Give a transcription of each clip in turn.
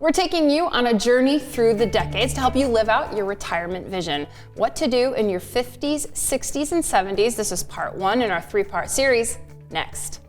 We're taking you on a journey through the decades to help you live out your retirement vision. What to do in your 50s, 60s, and 70s. This is part 1 in our 3-part series. Next.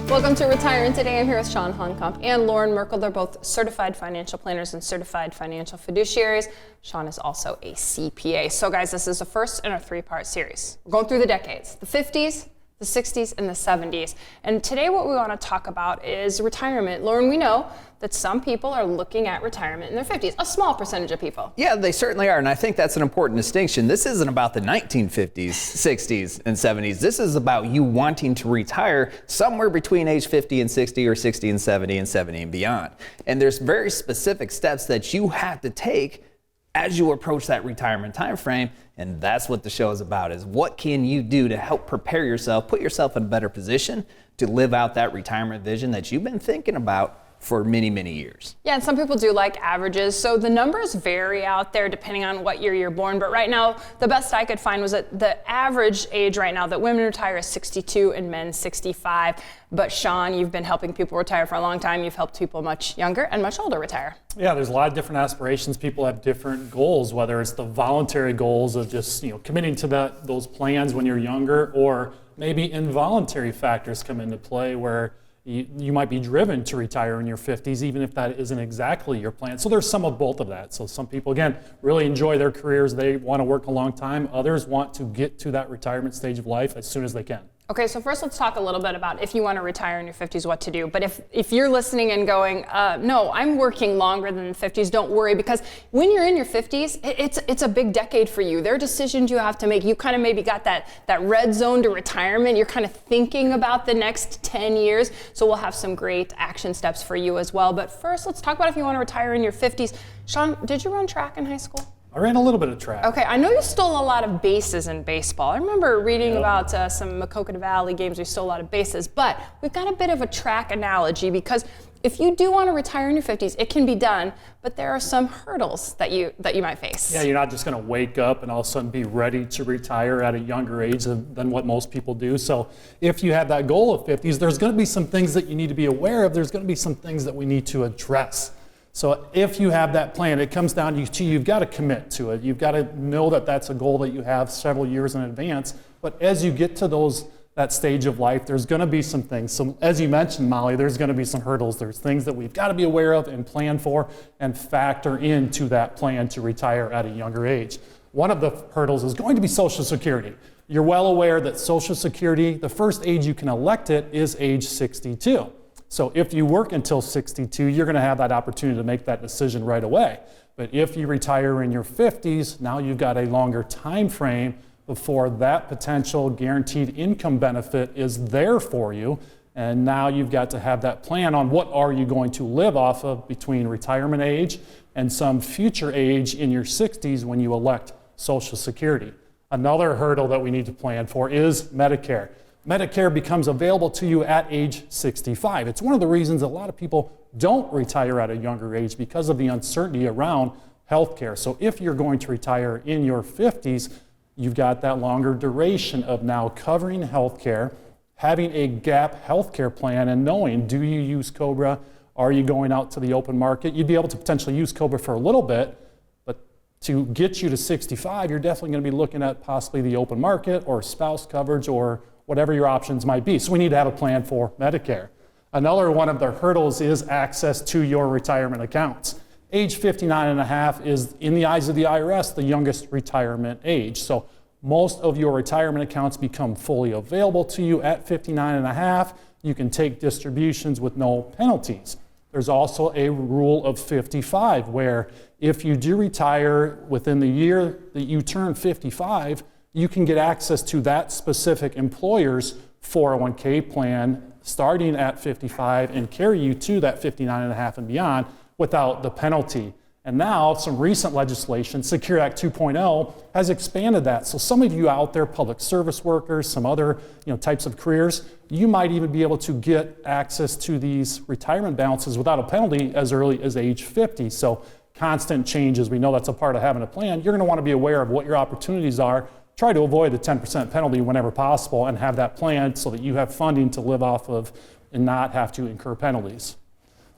Welcome to Retiring Today. I'm here with Chawn, Honkomp, and Loren Merkle. They're both certified financial planners and certified financial fiduciaries. Chawn is also a CPA. So guys, this is the first in our 3-part series. We're going through the decades, the 50s, the 60s, and the 70s. And today what we want to talk about is retirement. Loren, we know that some people are looking at retirement in their 50s, a small percentage of people. Yeah, they certainly are, and I think that's an important distinction. This isn't about the 1950s, 60s, and 70s. This is about you wanting to retire somewhere between age 50 and 60, or 60 and 70, and 70 and beyond. And there's very specific steps that you have to take as you approach that retirement time frame, and that's what the show is about, is what can you do to help prepare yourself, put yourself in a better position to live out that retirement vision that you've been thinking about for many, many years. Yeah, and some people do like averages, so the numbers vary out there depending on what year you're born, but right now, the best I could find was that the average age right now that women retire is 62 and men 65. But Chawn, you've been helping people retire for a long time. You've helped people much younger and much older retire. Yeah, there's a lot of different aspirations. People have different goals, whether it's the voluntary goals of just committing to those plans when you're younger, or maybe involuntary factors come into play where you might be driven to retire in your 50s, even if that isn't exactly your plan. So there's some of both of that. So some people, again, really enjoy their careers. They want to work a long time. Others want to get to that retirement stage of life as soon as they can. Okay, so first let's talk a little bit about if you want to retire in your 50s, what to do. But if you're listening and going, no, I'm working longer than the 50s, don't worry, because when you're in your 50s, it's a big decade for you. There are decisions you have to make. You kind of maybe got that red zone to retirement. You're kind of thinking about the next 10 years. So we'll have some great action steps for you as well. But first, let's talk about if you want to retire in your 50s. Chawn, did you run track in high school? I ran a little bit of track. Okay, I know you stole a lot of bases in baseball. I remember reading about some Maquoketa Valley games where you stole a lot of bases, but we've got a bit of a track analogy, because if you do want to retire in your 50s, it can be done, but there are some hurdles that you might face. Yeah, you're not just going to wake up and all of a sudden be ready to retire at a younger age than what most people do. So if you have that goal of 50s, there's going to be some things that you need to be aware of. There's going to be some things that we need to address. So if you have that plan, it comes down to you've got to commit to it. You've got to know that that's a goal that you have several years in advance. But as you get to that stage of life, there's going to be some things. So as you mentioned, Molly, there's going to be some hurdles. There's things that we've got to be aware of and plan for and factor into that plan to retire at a younger age. One of the hurdles is going to be Social Security. You're well aware that Social Security, the first age you can elect it is age 62. So if you work until 62, you're going to have that opportunity to make that decision right away. But if you retire in your 50s, now you've got a longer time frame before that potential guaranteed income benefit is there for you. And now you've got to have that plan on what are you going to live off of between retirement age and some future age in your 60s when you elect Social Security. Another hurdle that we need to plan for is Medicare. Medicare becomes available to you at age 65. It's one of the reasons a lot of people don't retire at a younger age, because of the uncertainty around healthcare. So if you're going to retire in your 50s, you've got that longer duration of now covering healthcare, having a gap healthcare plan, and knowing, do you use COBRA? Are you going out to the open market? You'd be able to potentially use COBRA for a little bit, but to get you to 65, you're definitely going to be looking at possibly the open market or spouse coverage or whatever your options might be. So we need to have a plan for Medicare. Another one of the hurdles is access to your retirement accounts. Age 59 and a half is, in the eyes of the IRS, the youngest retirement age. So most of your retirement accounts become fully available to you at 59 and a half. You can take distributions with no penalties. There's also a rule of 55, where if you do retire within the year that you turn 55, you can get access to that specific employer's 401k plan starting at 55 and carry you to that 59 and a half and beyond without the penalty. And now some recent legislation, Secure Act 2.0, has expanded that. So some of you out there, public service workers, some other types of careers, you might even be able to get access to these retirement balances without a penalty as early as age 50. So constant changes, we know that's a part of having a plan. You're going to want to be aware of what your opportunities are. Try to avoid the 10% penalty whenever possible and have that plan so that you have funding to live off of and not have to incur penalties.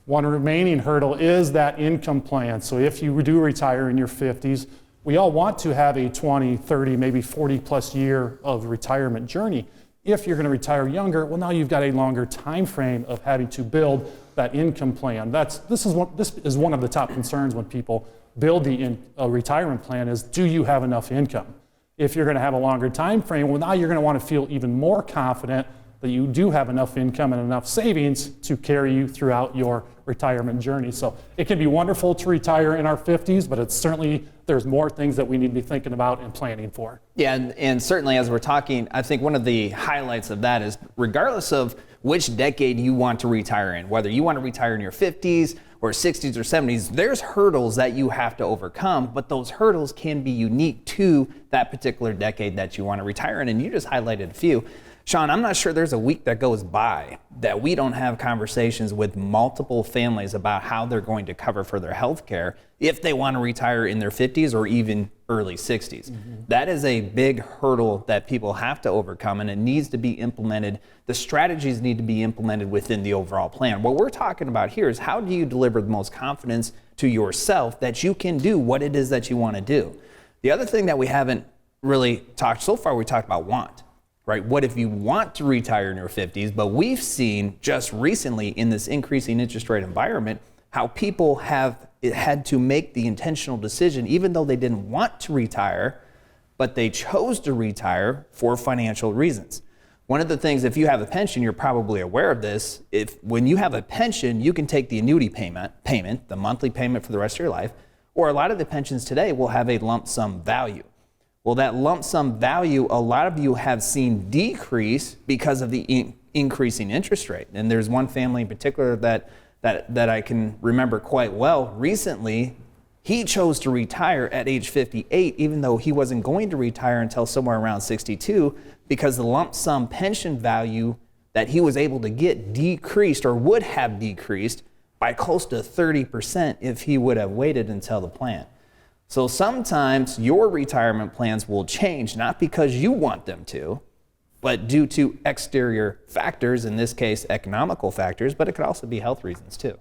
One remaining hurdle is that income plan. So if you do retire in your 50s, we all want to have a 20, 30, maybe 40 plus year of retirement journey. If you're going to retire younger, well, now you've got a longer time frame of having to build that income plan. This is one of the top concerns when people build the retirement plan is, do you have enough income? If you're going to have a longer time frame, well, now you're going to want to feel even more confident that you do have enough income and enough savings to carry you throughout your retirement journey. So it can be wonderful to retire in our 50s, but it's certainly, there's more things that we need to be thinking about and planning for. Yeah, and certainly as we're talking, I think one of the highlights of that is regardless of which decade you want to retire in, whether you want to retire in your 50s or 60s or 70s, there's hurdles that you have to overcome, but those hurdles can be unique to that particular decade that you want to retire in, and you just highlighted a few. Chawn, I'm not sure there's a week that goes by that we don't have conversations with multiple families about how they're going to cover for their health care if they want to retire in their 50s or even early 60s. That is a big hurdle that people have to overcome, and it needs to be implemented. The strategies need to be implemented within the overall plan. What we're talking about here is how do you deliver the most confidence to yourself that you can do what it is that you want to do. The other thing that we haven't really talked so far, we talked about want. Right? What if you want to retire in your 50s? But we've seen just recently in this increasing interest rate environment how people have had to make the intentional decision, even though they didn't want to retire, but they chose to retire for financial reasons. One of the things, if you have a pension, you're probably aware of this. When you have a pension, you can take the annuity payment, the monthly payment for the rest of your life, or a lot of the pensions today will have a lump sum value. Well, that lump sum value, a lot of you have seen decrease because of the increasing interest rate. And there's one family in particular that I can remember quite well. Recently, he chose to retire at age 58, even though he wasn't going to retire until somewhere around 62, because the lump sum pension value that he was able to get decreased or would have decreased by close to 30% if he would have waited until the plan. So sometimes your retirement plans will change, not because you want them to, but due to exterior factors, in this case, economical factors, but it could also be health reasons too.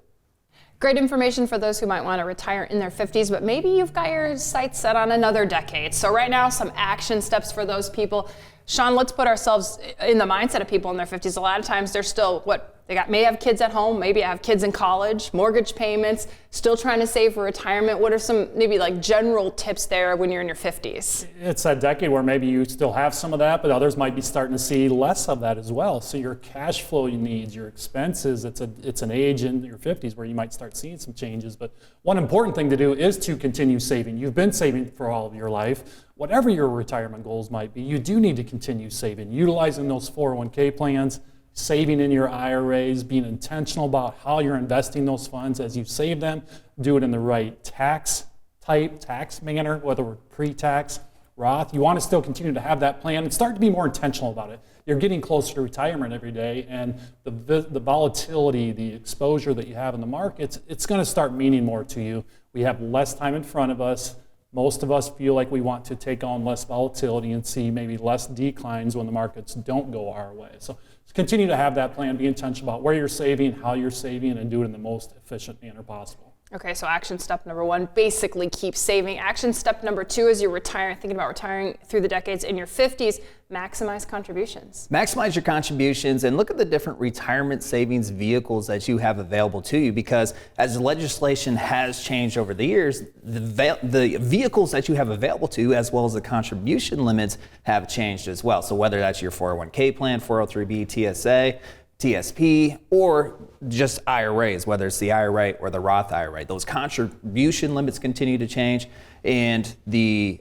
Great information for those who might want to retire in their 50s, but maybe you've got your sights set on another decade. So right now, some action steps for those people. Chawn, let's put ourselves in the mindset of people in their 50s. A lot of times they're still, may have kids at home, maybe have kids in college, mortgage payments, still trying to save for retirement. What are some maybe like general tips there when you're in your 50s? It's that decade where maybe you still have some of that, but others might be starting to see less of that as well. So your cash flow needs, your expenses, it's an age in your 50s where you might start seeing some changes. But one important thing to do is to continue saving. You've been saving for all of your life. Whatever your retirement goals might be, you do need to continue saving, utilizing those 401k plans, saving in your IRAs, being intentional about how you're investing those funds as you save them, do it in the right tax manner, whether we're pre-tax, Roth. You want to still continue to have that plan and start to be more intentional about it. You're getting closer to retirement every day, and the volatility, the exposure that you have in the markets, it's going to start meaning more to you. We have less time in front of us. Most of us feel like we want to take on less volatility and see maybe less declines when the markets don't go our way. So continue to have that plan, be intentional about where you're saving, how you're saving, and do it in the most efficient manner possible. Okay, so action step number one, basically keep saving. Action step number two is you're thinking about retiring through the decades in your 50s, maximize contributions. Maximize your contributions and look at the different retirement savings vehicles that you have available to you, because as the legislation has changed over the years, the vehicles that you have available to you as well as the contribution limits have changed as well. So whether that's your 401k plan, 403b, TSA, TSP, or just IRAs, whether it's the IRA or the Roth IRA. Those contribution limits continue to change, and the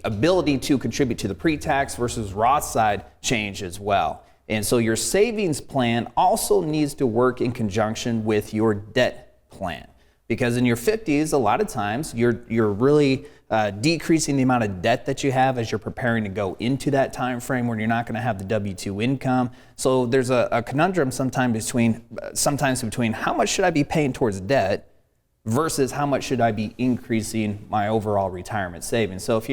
ability to contribute to the pre-tax versus Roth side change as well. And so your savings plan also needs to work in conjunction with your debt plan. Because in your 50s, a lot of times you're really decreasing the amount of debt that you have as you're preparing to go into that time frame when you're not going to have the W-2 income. So there's a conundrum sometimes between how much should I be paying towards debt versus how much should I be increasing my overall retirement savings. So if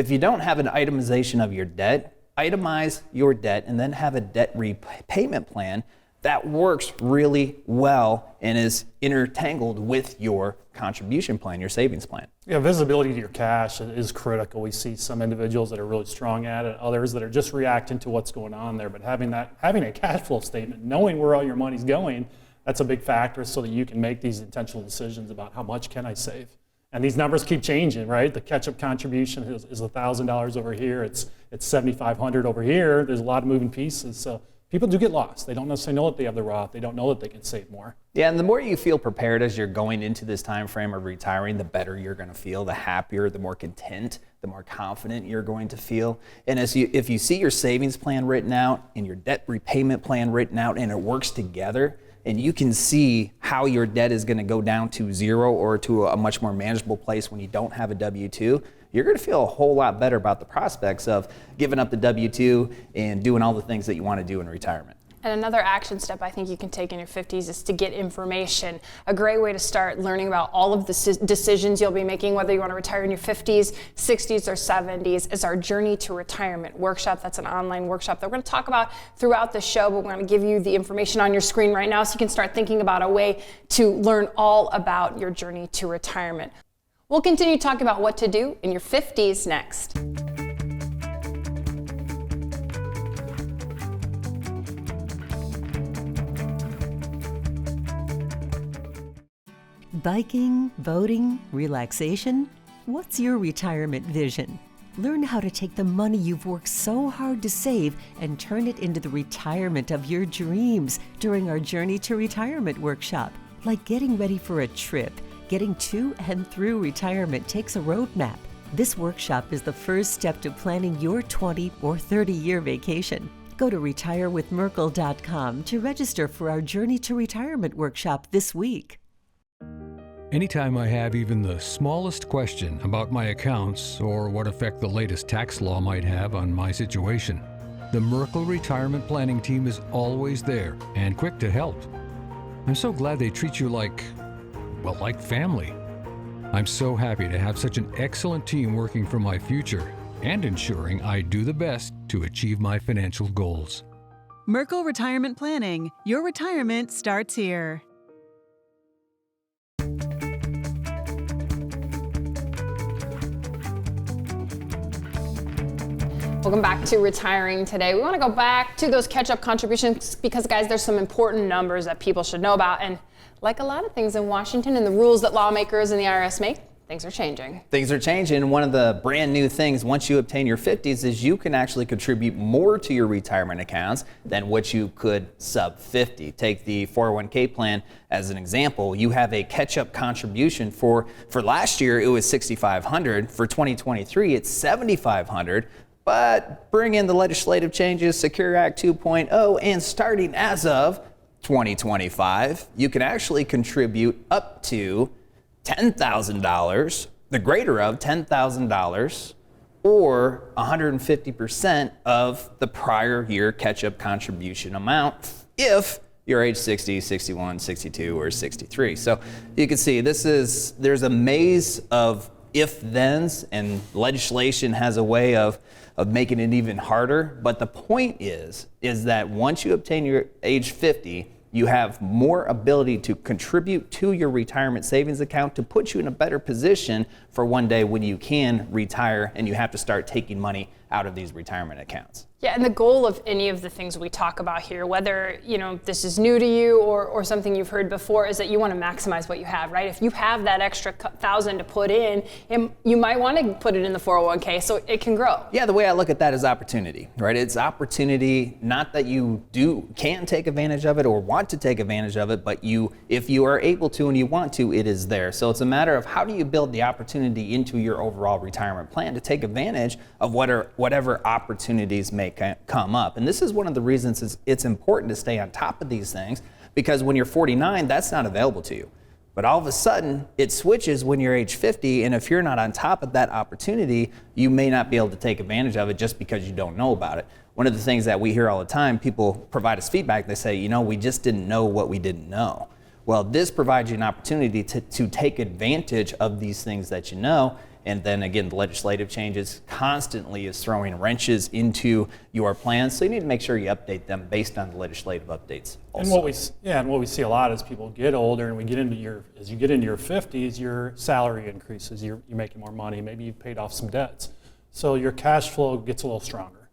you don't have an itemization of your debt, itemize your debt and then have a debt repayment plan that works really well and is intertangled with your contribution plan, your savings plan. Yeah, visibility to your cash is critical. We see some individuals that are really strong at it, others that are just reacting to what's going on there. But having a cash flow statement, knowing where all your money's going, that's a big factor so that you can make these intentional decisions about how much can I save. And these numbers keep changing, right? The catch-up contribution is $1,000 over here. It's $7,500 over here. There's a lot of moving pieces. So people do get lost. They don't necessarily know that they have the Roth. They don't know that they can save more. Yeah, and the more you feel prepared as you're going into this time frame of retiring, the better you're going to feel, the happier, the more content, the more confident you're going to feel. And if you see your savings plan written out and your debt repayment plan written out and it works together, and you can see how your debt is going to go down to zero or to a much more manageable place when you don't have a W-2, you're going to feel a whole lot better about the prospects of giving up the W-2 and doing all the things that you want to do in retirement. And another action step I think you can take in your 50s is to get information. A great way to start learning about all of the decisions you'll be making, whether you want to retire in your 50s, 60s, or 70s, is our Journey to Retirement workshop. That's an online workshop that we're going to talk about throughout the show, but we're going to give you the information on your screen right now so you can start thinking about a way to learn all about your journey to retirement. We'll continue talking about what to do in your 50s next. Biking, boating, relaxation? What's your retirement vision? Learn how to take the money you've worked so hard to save and turn it into the retirement of your dreams during our Journey to Retirement workshop. Like getting ready for a trip, getting to and through retirement takes a roadmap. This workshop is the first step to planning your 20 or 30-year vacation. Go to retirewithmerkle.com to register for our Journey to Retirement workshop this week. Anytime I have even the smallest question about my accounts or what effect the latest tax law might have on my situation, the Merkle Retirement Planning team is always there and quick to help. I'm so glad they treat you like family. I'm so happy to have such an excellent team working for my future and ensuring I do the best to achieve my financial goals. Merkle Retirement Planning. Your retirement starts here. Welcome back to Retiring Today. We want to go back to those catch-up contributions because, guys, there's some important numbers that people should know about. And like a lot of things in Washington and the rules that lawmakers and the IRS make, things are changing. Things are changing. One of the brand new things once you obtain your 50s is you can actually contribute more to your retirement accounts than what you could sub 50. Take the 401k plan as an example. You have a catch-up contribution for last year it was $6,500. For 2023 it's $7,500. But bring in the legislative changes, Secure Act 2.0, and starting as of 2025, you can actually contribute up to $10,000, the greater of $10,000, or 150% of the prior year catch-up contribution amount if you're age 60, 61, 62, or 63. So you can see there's a maze of if-thens, and legislation has a way of making it even harder. But the point is that once you obtain your age 50, you have more ability to contribute to your retirement savings account to put you in a better position for one day when you can retire and you have to start taking money out of these retirement accounts. Yeah, and the goal of any of the things we talk about here, whether this is new to you or something you've heard before, is that you want to maximize what you have, right? If you have that extra $1,000 to put in, you might want to put it in the 401k so it can grow. Yeah, the way I look at that is opportunity, right? It's opportunity, not that you can take advantage of it or want to take advantage of it, but if you are able to and you want to, it is there. So it's a matter of how do you build the opportunity into your overall retirement plan to take advantage of whatever opportunities may come up. And this is one of the reasons it's important to stay on top of these things, because when you're 49, that's not available to you. But all of a sudden, it switches when you're age 50, and if you're not on top of that opportunity, you may not be able to take advantage of it just because you don't know about it. One of the things that we hear all the time, people provide us feedback, they say, we just didn't know what we didn't know. Well, this provides you an opportunity to take advantage of these things that you know. And then again, the legislative changes constantly is throwing wrenches into your plans. So you need to make sure you update them based on the legislative updates also. And what we see a lot as people get older and as you get into your 50s, your salary increases, you're making more money, maybe you've paid off some debts. So your cash flow gets a little stronger.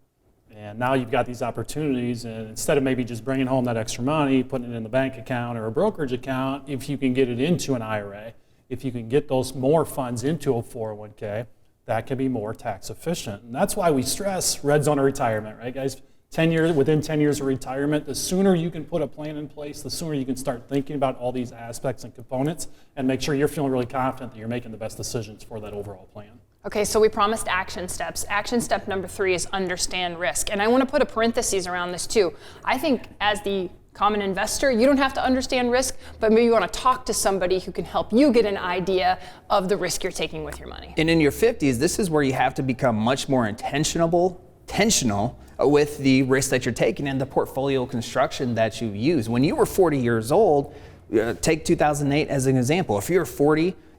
And now you've got these opportunities, and instead of maybe just bringing home that extra money, putting it in the bank account or a brokerage account, if you can get it into an IRA, if you can get those more funds into a 401k, that can be more tax efficient. And that's why we stress red zone of retirement, right guys? Within 10 years of retirement, the sooner you can put a plan in place, the sooner you can start thinking about all these aspects and components and make sure you're feeling really confident that you're making the best decisions for that overall plan. Okay, so we promised action steps. Action step number 3 is understand risk. And I want to put a parenthesis around this too. I think as the common investor, you don't have to understand risk, but maybe you want to talk to somebody who can help you get an idea of the risk you're taking with your money. And in your 50s, this is where you have to become much more intentional with the risk that you're taking and the portfolio construction that you use. When you were 40 years old, take 2008 as an example. If you're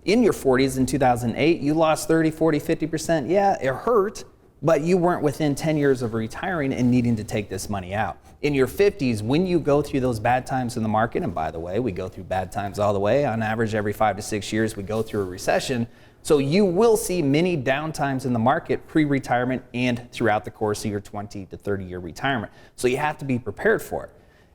in your 40s in 2008, you lost 30, 40, 50%. Yeah, it hurt, but you weren't within 10 years of retiring and needing to take this money out. In your 50s, when you go through those bad times in the market, and by the way, we go through bad times all the way, on average every 5 to 6 years we go through a recession, so you will see many downtimes in the market pre-retirement and throughout the course of your 20 to 30 year retirement. So you have to be prepared for it.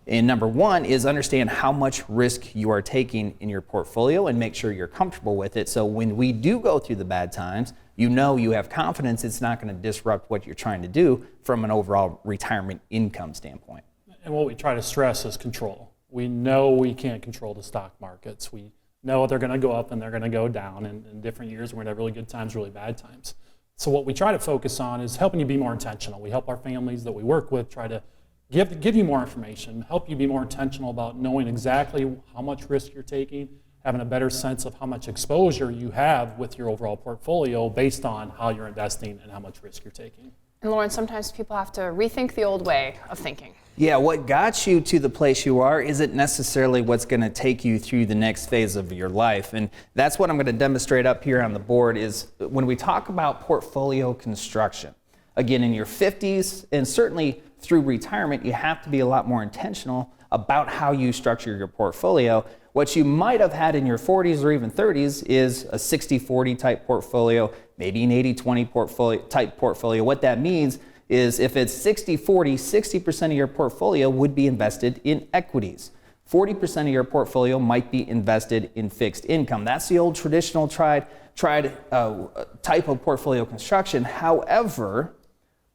And number 1 is understand how much risk you are taking in your portfolio and make sure you're comfortable with it. So when we do go through the bad times, you have confidence it's not going to disrupt what you're trying to do from an overall retirement income standpoint. And what we try to stress is control. We know we can't control the stock markets. We know they're going to go up and they're going to go down in different years. We're going to have really good times, really bad times. So what we try to focus on is helping you be more intentional. We help our families that we work with try to give you more information, help you be more intentional about knowing exactly how much risk you're taking, having a better sense of how much exposure you have with your overall portfolio based on how you're investing and how much risk you're taking. And Loren, sometimes people have to rethink the old way of thinking. Yeah, what got you to the place you are isn't necessarily what's going to take you through the next phase of your life. And that's what I'm going to demonstrate up here on the board is when we talk about portfolio construction. Again, in your 50s and certainly through retirement, you have to be a lot more intentional about how you structure your portfolio. What you might have had in your 40s or even 30s is a 60-40 type portfolio, maybe an 80-20 type portfolio. What that means is if it's 60-40, 60% of your portfolio would be invested in equities. 40% of your portfolio might be invested in fixed income. That's the old traditional tried type of portfolio construction. However,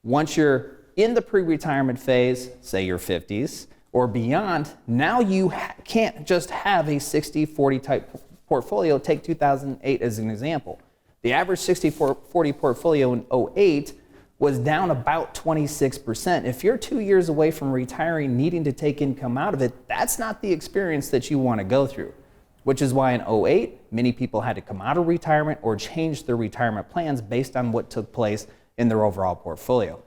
once you're in the pre-retirement phase, say your 50s or beyond, now you can't just have a 60-40 type portfolio. Take 2008 as an example. The average 60-40 portfolio in 2008 was down about 26%. If you're 2 years away from retiring, needing to take income out of it, that's not the experience that you want to go through, which is why in 2008, many people had to come out of retirement or change their retirement plans based on what took place in their overall portfolio.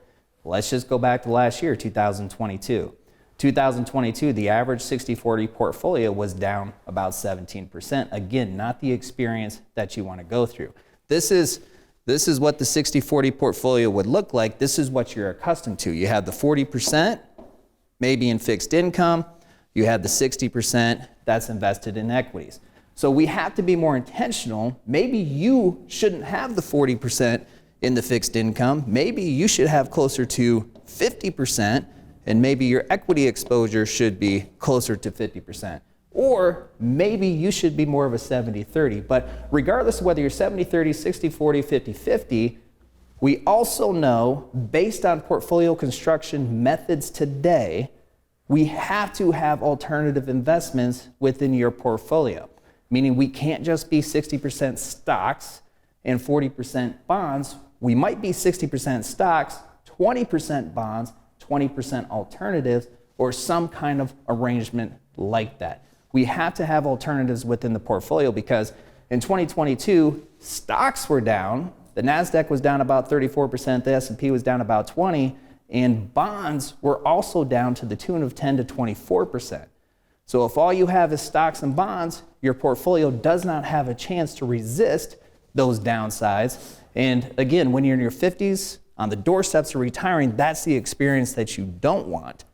Let's just go back to last year, 2022. 2022, the average 60-40 portfolio was down about 17%. Again, not the experience that you want to go through. This is what the 60-40 portfolio would look like. This is what you're accustomed to. You have the 40% maybe in fixed income. You have the 60% that's invested in equities. So we have to be more intentional. Maybe you shouldn't have the 40% in the fixed income. Maybe you should have closer to 50%, and maybe your equity exposure should be closer to 50%. Or maybe you should be more of a 70-30. But regardless of whether you're 70-30, 60-40, 50-50, we also know, based on portfolio construction methods today, we have to have alternative investments within your portfolio. Meaning we can't just be 60% stocks and 40% bonds. We might be 60% stocks, 20% bonds, 20% alternatives, or some kind of arrangement like that. we have to have alternatives within the portfolio because in 2022, stocks were down. The NASDAQ was down about 34%, the S&P was down about 20%, and bonds were also down to the tune of 10 to 24%. So if all you have is stocks and bonds, your portfolio does not have a chance to resist those downsides. And again, when you're in your 50s, on the doorsteps of retiring, that's the experience that you don't want.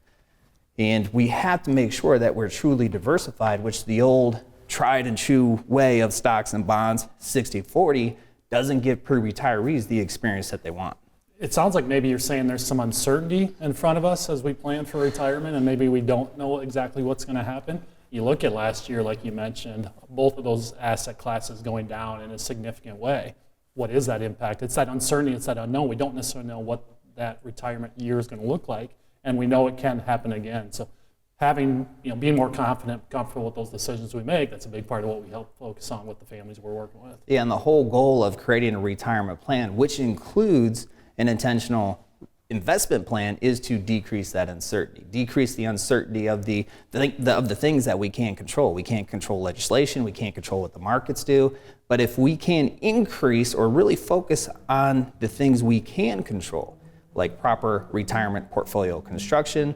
And we have to make sure that we're truly diversified, which the old tried and true way of stocks and bonds, 60-40, doesn't give pre-retirees the experience that they want. It sounds like maybe you're saying there's some uncertainty in front of us as we plan for retirement, and maybe we don't know exactly what's going to happen. You look at last year, like you mentioned, both of those asset classes going down in a significant way. What is that impact? It's that uncertainty, it's that unknown. We don't necessarily know what that retirement year is going to look like, and we know it can happen again. So having, being more confident, comfortable with those decisions we make, that's a big part of what we help focus on with the families we're working with. Yeah, and the whole goal of creating a retirement plan, which includes an intentional investment plan, is to decrease that uncertainty, decrease the uncertainty of the things that we can't control. We can't control legislation, we can't control what the markets do, but if we can increase or really focus on the things we can control, like proper retirement portfolio construction,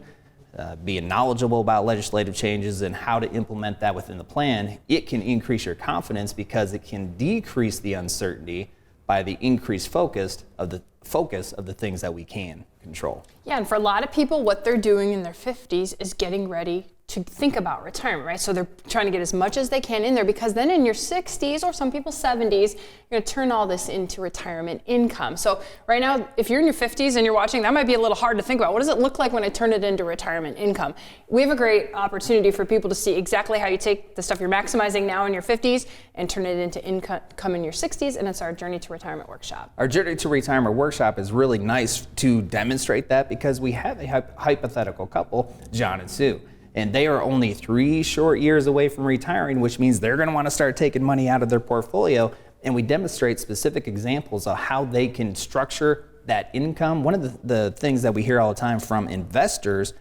being knowledgeable about legislative changes and how to implement that within the plan, it can increase your confidence because it can decrease the uncertainty by the increased focus of the things that we can control. Yeah, and for a lot of people, what they're doing in their 50s is getting ready to think about retirement, right? So they're trying to get as much as they can in there because then in your 60s or some people 70s, you're going to turn all this into retirement income. So right now, if you're in your 50s and you're watching, that might be a little hard to think about. What does it look like when I turn it into retirement income? We have a great opportunity for people to see exactly how you take the stuff you're maximizing now in your 50s and turn it into income in your 60s, and it's our Journey to Retirement workshop. Our Journey to Retirement workshop is really nice to demonstrate that because we have a hypothetical couple, John and Sue. And they are only 3 short years away from retiring, which means they're going to want to start taking money out of their portfolio. And we demonstrate specific examples of how they can structure that income. One of the things that we hear all the time from investors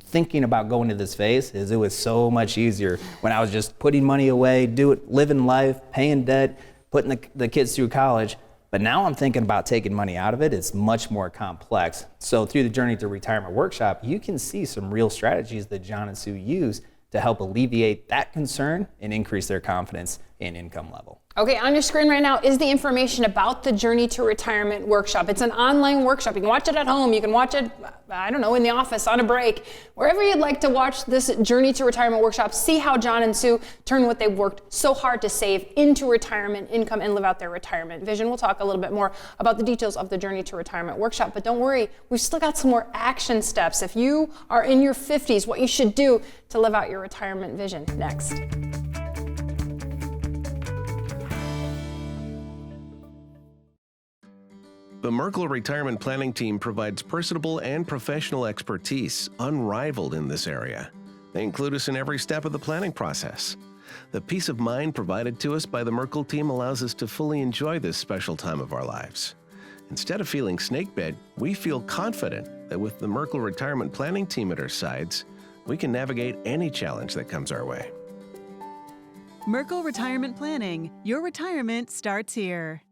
thinking about going to this phase is it was so much easier when I was just putting money away, living life, paying debt, putting the kids through college. But now I'm thinking about taking money out of it. It's much more complex. So through the Journey to Retirement workshop, you can see some real strategies that John and Sue use to help alleviate that concern and increase their confidence and income level. Okay, on your screen right now is the information about the Journey to Retirement workshop. It's an online workshop. You can watch it at home. You can watch it, I don't know, in the office, on a break. Wherever you'd like to watch this Journey to Retirement workshop, see how John and Sue turn what they've worked so hard to save into retirement income and live out their retirement vision. We'll talk a little bit more about the details of the Journey to Retirement workshop, but don't worry, we've still got some more action steps. If you are in your 50s, what you should do to live out your retirement vision. Next. The Merkle Retirement Planning Team provides personable and professional expertise unrivaled in this area. They include us in every step of the planning process. The peace of mind provided to us by the Merkle team allows us to fully enjoy this special time of our lives. Instead of feeling snakebit, we feel confident that with the Merkle Retirement Planning Team at our sides, we can navigate any challenge that comes our way. Merkle Retirement Planning. Your retirement starts here.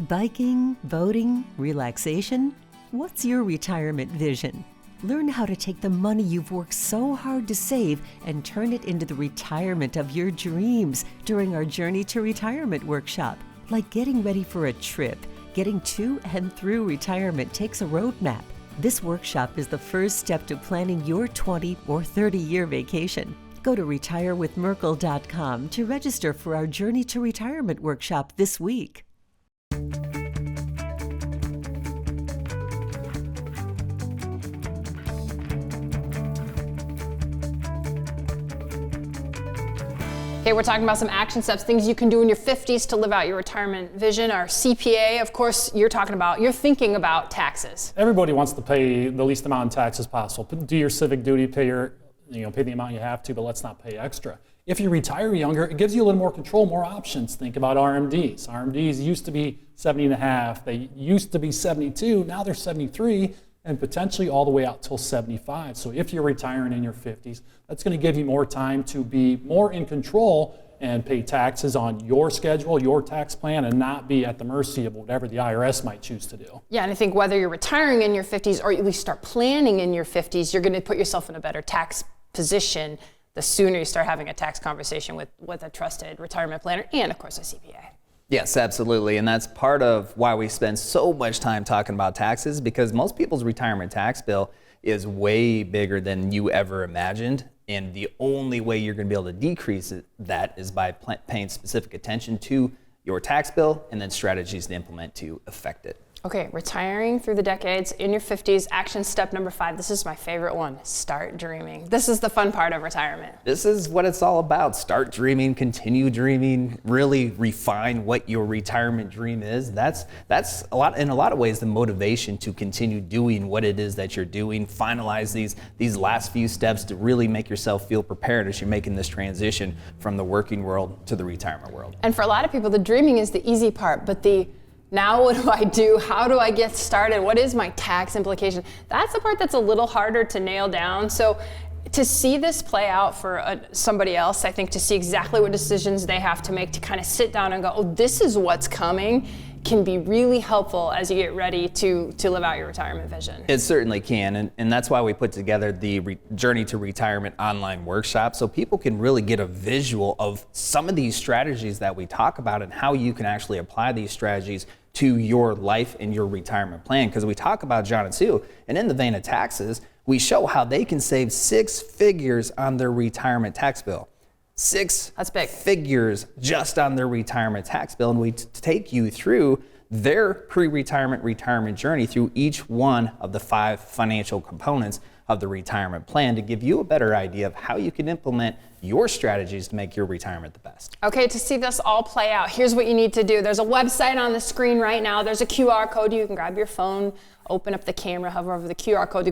Biking, boating, relaxation? What's your retirement vision? Learn how to take the money you've worked so hard to save and turn it into the retirement of your dreams during our Journey to Retirement workshop. Like getting ready for a trip, getting to and through retirement takes a roadmap. This workshop is the first step to planning your 20 or 30-year vacation. Go to retirewithmerkle.com to register for our Journey to Retirement workshop this week. Okay, we're talking about some action steps, things you can do in your 50s to live out your retirement vision. Our CPA, of course, you're thinking about taxes. Everybody wants to pay the least amount in taxes possible. Do your civic duty, pay the amount you have to, but let's not pay extra. If you retire younger, it gives you a little more control, more options. Think about RMDs. RMDs used to be 70 and a half. They used to be 72. Now they're 73. and potentially all the way out till 75. So if you're retiring in your 50s, that's going to give you more time to be more in control and pay taxes on your schedule, your tax plan, and not be at the mercy of whatever the IRS might choose to do. Yeah, and I think whether you're retiring in your 50s or at least start planning in your 50s, you're going to put yourself in a better tax position the sooner you start having a tax conversation with a trusted retirement planner and, of course, a CPA. Yes, absolutely. And that's part of why we spend so much time talking about taxes, because most people's retirement tax bill is way bigger than you ever imagined. And the only way you're going to be able to decrease that is by paying specific attention to your tax bill and then strategies to implement to affect it. Okay, retiring through the decades in your 50s, action step number 5. This is my favorite one. Start dreaming. This is the fun part of retirement. This is what it's all about. Start dreaming, continue dreaming, really refine what your retirement dream is. That's in a lot of ways the motivation to continue doing what it is that you're doing. Finalize these last few steps to really make yourself feel prepared as you're making this transition from the working world to the retirement world. And for a lot of people, the dreaming is the easy part, but now what do I do? How do I get started? What is my tax implication? That's the part that's a little harder to nail down. So to see this play out for somebody else, I think to see exactly what decisions they have to make, to kind of sit down and go, oh, this is what's coming, can be really helpful as you get ready to live out your retirement vision. It certainly can, and that's why we put together the Journey to Retirement online workshop, so people can really get a visual of some of these strategies that we talk about and how you can actually apply these strategies to your life and your retirement plan. Because we talk about John and Sue, and in the vein of taxes, we show how they can save 6 figures on their retirement tax bill. That's big. Figures just on their retirement tax bill, and we take you through their pre-retirement retirement journey through each one of the 5 financial components of the retirement plan to give you a better idea of how you can implement your strategies to make your retirement the best. Okay, to see this all play out, here's what you need to do. There's a website on the screen right now. There's a QR code. You can grab your phone, open up the camera, hover over the QR code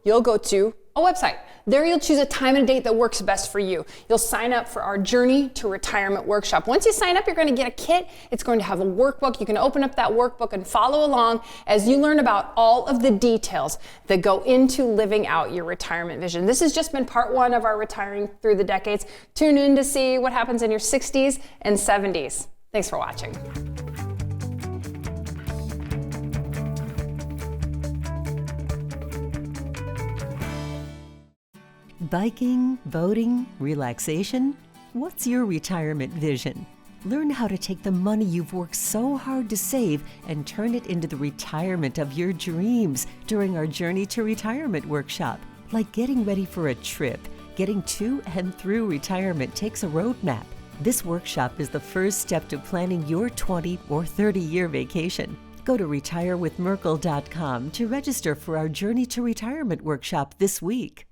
you'll go to a website. There you'll choose a time and a date that works best for you. You'll sign up for our Journey to Retirement workshop. Once you sign up, you're going to get a kit. It's going to have a workbook. You can open up that workbook and follow along as you learn about all of the details that go into living out your retirement vision. This has just been part 1 of our Retiring Through the Decades. Tune in to see what happens in your 60s and 70s. Thanks for watching. Biking, boating, relaxation? What's your retirement vision? Learn how to take the money you've worked so hard to save and turn it into the retirement of your dreams during our Journey to Retirement workshop. Like getting ready for a trip, getting to and through retirement takes a roadmap. This workshop is the first step to planning your 20 or 30-year vacation. Go to retirewithmerkle.com to register for our Journey to Retirement workshop this week.